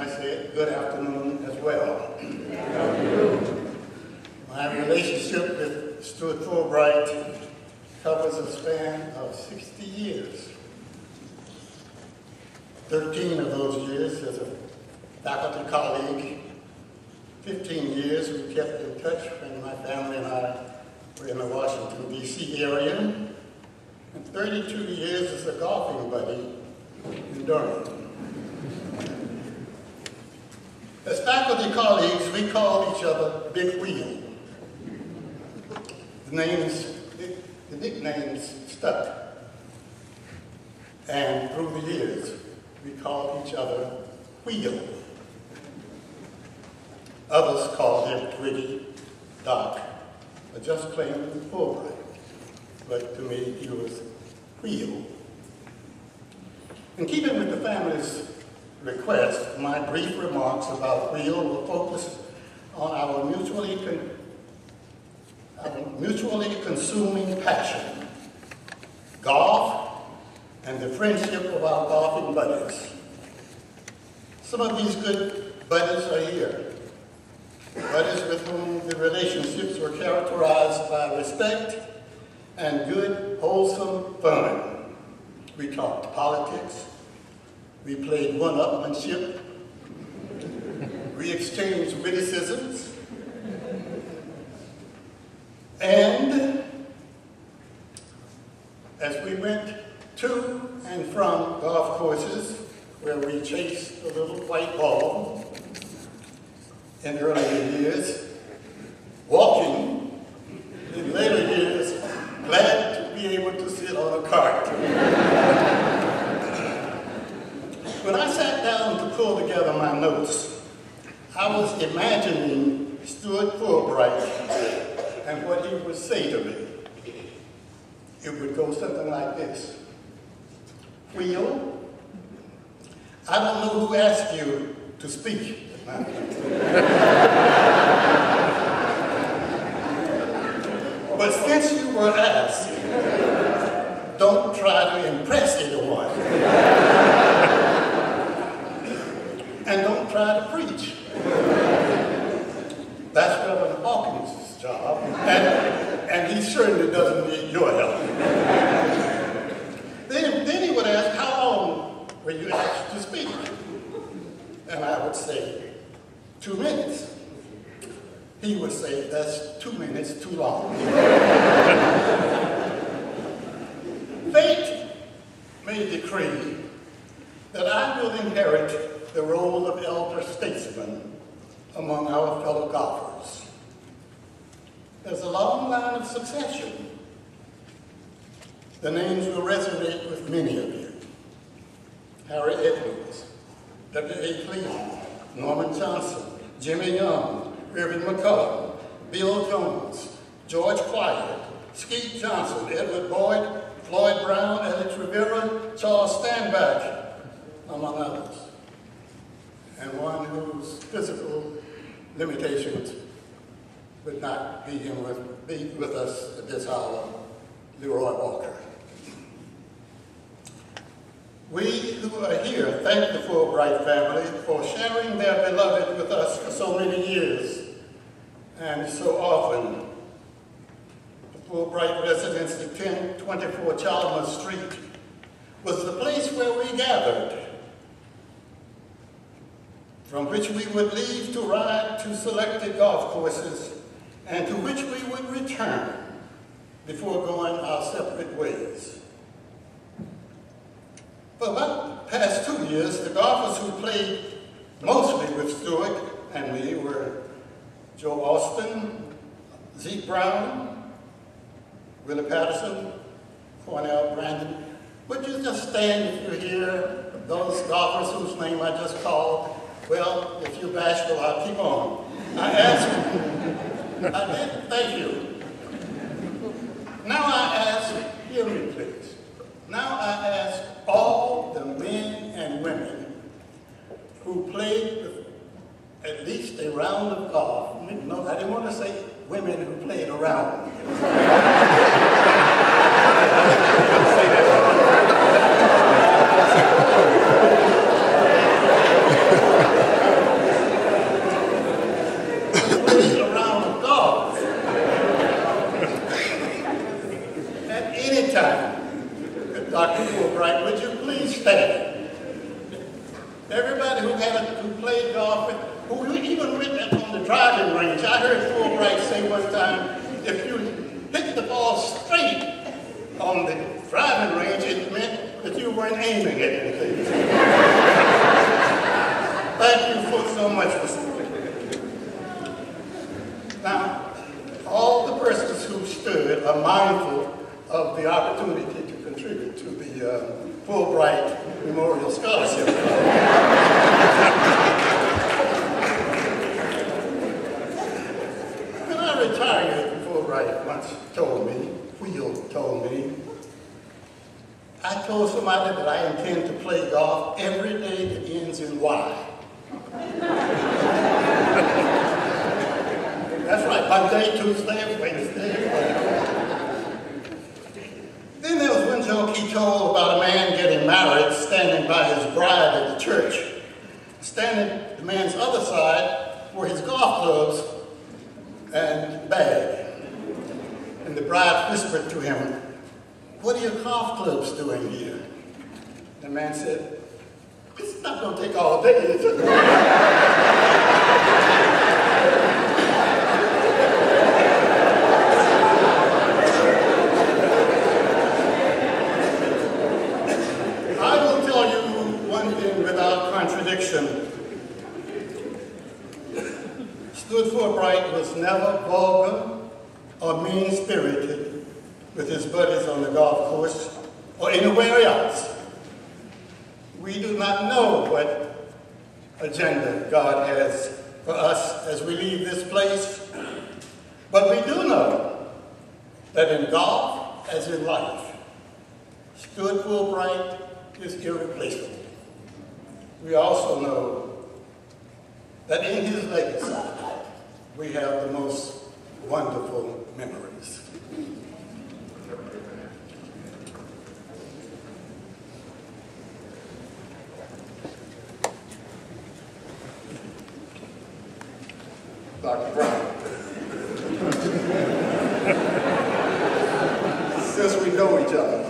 I said good afternoon as well. My relationship with Stewart Fulbright covers a span of 60 years. 13 of those years as a faculty colleague. 15 years we kept in touch when my family and I were in the Washington, D.C. area, and 32 years as a golfing buddy in Durham. As faculty colleagues, we called each other Big Wheel. The nicknames stuck. And through the years, we called each other Wheel. Others called him Twiggy, Doc, or just plain Fulbright. But to me, he was Wheel. In keeping with the family's request, my brief remarks about Wheel will focus on our mutually consuming passion, golf, and the friendship of our golfing buddies. Some of these good buddies are here, buddies with whom the relationships were characterized by respect and good, wholesome fun. We talked politics, we played one-upmanship, we exchanged witticisms, and as we went to and from golf courses where we chased the little white ball in earlier years, walking in later years, glad to be able to sit on a cart. When I sat down to pull together my notes, I was imagining Stewart Fulbright and what he would say to me. It would go something like this. Wheel, I don't know who asked you to speak. But since you were asked, don't try to impress anyone. And don't try to preach. That's Reverend Hawkins' job, and he certainly doesn't need your help. Then he would ask, how long were you asked to speak? And I would say, 2 minutes. He would say, that's 2 minutes too long. Fate may decree that I will inherit the role of elder statesman among our fellow golfers. There's a long line of succession. The names will resonate with many of you. Harry Edwards, W.A. Cleveland, Norman Johnson, Jimmy Young, Irvin McCullough, Bill Jones, George Quiet, Skeet Johnson, Edward Boyd, Floyd Brown, Alex Rivera, Charles Stanback, among others. And one whose physical limitations would not be with us at this hour, Leroy Walker. We who are here thank the Fulbright family for sharing their beloved with us for so many years and so often. The Fulbright residence at 1024 Chalmers Street was the place where we gathered, from which we would leave to ride to selected golf courses and to which we would return before going our separate ways. For about the past 2 years, the golfers who played mostly with Stewart and me were Joe Austin, Zeke Brown, Willie Patterson, Cornell Brandon. Would you just stand if you're here? Those golfers whose name I just called. Well, if you're bashful, I'll keep on. Thank you. Now I ask, hear me please. Now I ask all the men and women who played at least a round of golf. No, I didn't want to say women who played a round. meantime, Dr. Fulbright, would you please stand? Everybody who played golf, who even went up on the driving range, I heard Fulbright say one time, if you hit the ball straight on the driving range, it meant that you weren't aiming at anything. Thank you for so much, Mr. Now, all the persons who stood are mindful of the opportunity to contribute to the Fulbright Memorial Scholarship. When I retired, Fulbright once told me, I told somebody that I intend to play golf every day that ends in Y. That's right, Monday, Tuesday, Wednesday. Then there was one joke he told about a man getting married, standing by his bride at the church. Standing at the man's other side were his golf clubs and bag. And the bride whispered to him, "What are your golf clubs doing here?" The man said, "It's not going to take all day, is it?" I will tell you one thing without contradiction. Stewart Fulbright was never vulgar or mean-spirited with his buddies on the golf course or anywhere else. We do not know what agenda God has for us as we leave this place, but we do know that in golf, as in life, Stewart Fulbright is irreplaceable. We also know that in his legacy, we have the most wonderful memories. Dr. Brown, since we know each other,